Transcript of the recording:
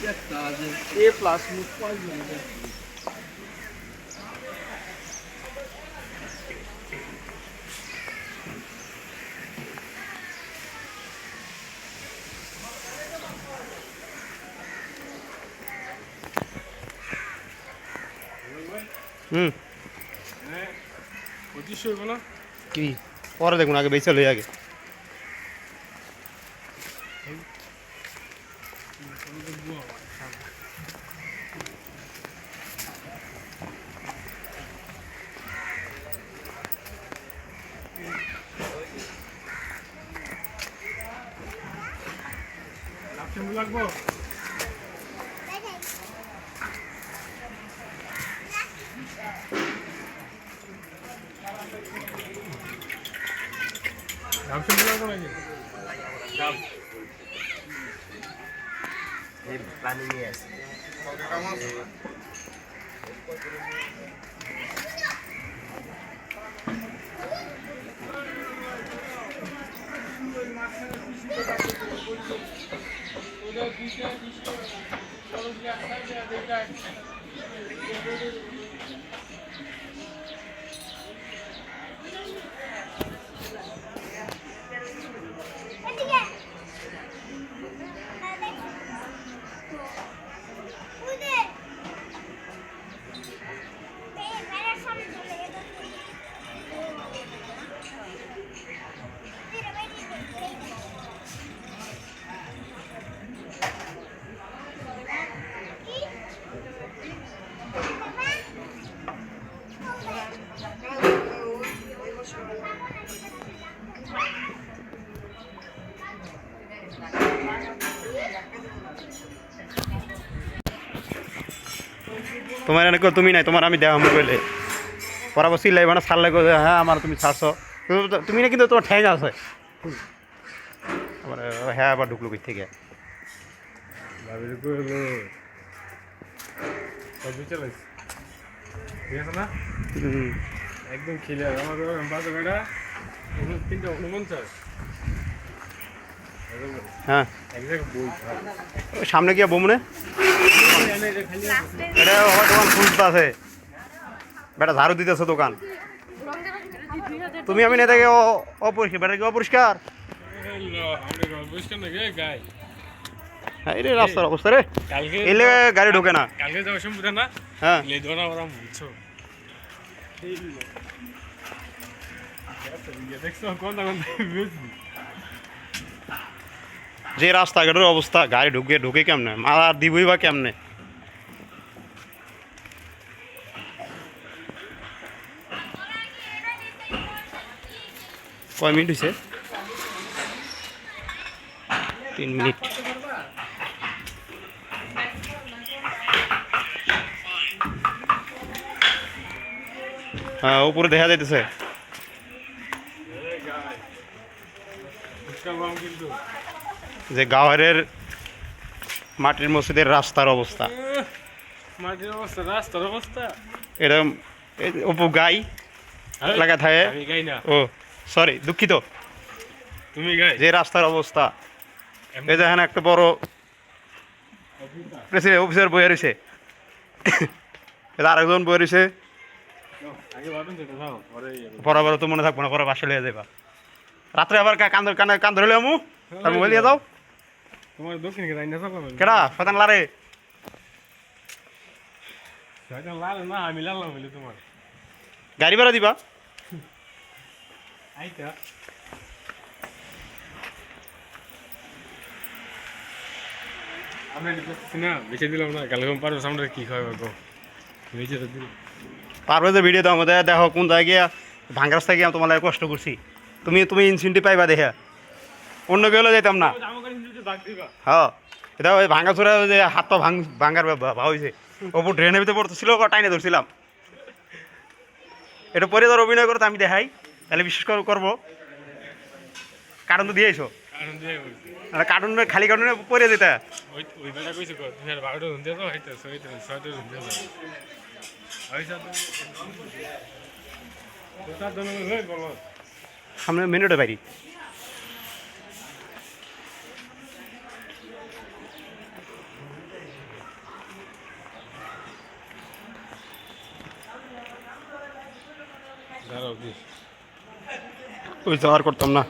A plus মুখ পাঁচ minute কি পরে দেখুন আগে বেঁচে লই আগে লাগবো প্ল্যানিং নিয়ে আছে তোমার এনে তুমি নাই তোমার আমি দেওয়া কইলে পরাবো সিলাই মানে ছাড়লে হ্যাঁ আমার তুমি ছাড়ছো তুমি না কিন্তু তোমার ঠ্যাং আছে আমার হ্যাঁ আবার ঢুকলো কই থেকে একদম খেলে আমার বাজে বেড়া 3:49 হ্যাঁ এক জায়গায় বই সামনে গিয়ে বমনে এটা দোকান খুঁজতে আছে বেটা ঝাড়ু দিতেছে দোকান তুমি আমি না দেখে অপরিষ্কার বেটা কি অপরিষ্কার হ্যাঁ রে রাস্তার অবস্থা রে এলে গাড়ি ঢোকে না কালকে যাওয়ার সময় বুঝা না হ্যাঁ লে দোনা ওরা মুছো দেখছো কোনটা যে রাস্তাঘাটের অবস্থা গাড়ি ঢুকে কেমনে মারা দিবই বা কেমনে কয় মিনিট হয়েছে 3 মিনিট হ্যাঁ উপরে দেখা যাইতেছে যে গাওয়ারের মাটির মসজিদের রাস্তার অবস্থা মাটির অবস্থা রাস্তার অবস্থা এরকম অপু গাই লাগা থাকে আমি গাই না ও সরি দুঃখিত তুমি গাই যে রাস্তার অবস্থা এই দেখেন একটা বড় প্রেসিডেন্ট অফিসার বইয়া রয়েছে আরেকজন বইয়া রয়েছে বরাবর তো মনে থাকবো না পরে বাসা লিয়ে যাবা রাত্রে আবার কান ধরে আমু তার মোবাইল দিয়ে যাও তোমার দক্ষিণ কে রাইনা চালাম কেডা শয়তান লারে শয়তান লাল না আমি লালাম বলি তোমার গাড়ি ভাড়া দিবা আইতা আমরা না বেঁচে দিলাম না কালকে পারবো সামনে কি খাওয়াবে গো বেঁচে তো দিল পারবে ভিডিও দাও আমাদের দেখো কোন জায়গায় গিয়া ভাঙ্গা রাস্তায় গিয়ে তোমার কষ্ট করছি তুমি ইনসেন্টিভ পাইবা দেখা অন্য কেউ যাইতাম না হ্যাঁ এটা ওই ভাঙ্গা চোরা যে হাত পা ভাঙ্গার ভাব হয়েছে ওপর ড্রেনের ভিতরে পড়তেছিল টাইনে ধরছিলাম এটা পরে ধর অভিনয় করতে আমি দেখাই তাহলে বিশ্বাস করবো কার্টুন তো দিয়েছো কার্টুন খালি কার্টুনে পরে যেতে সামনে মেনুটা বাইরি দাঁড়াও কি ওই তো আর করতাম না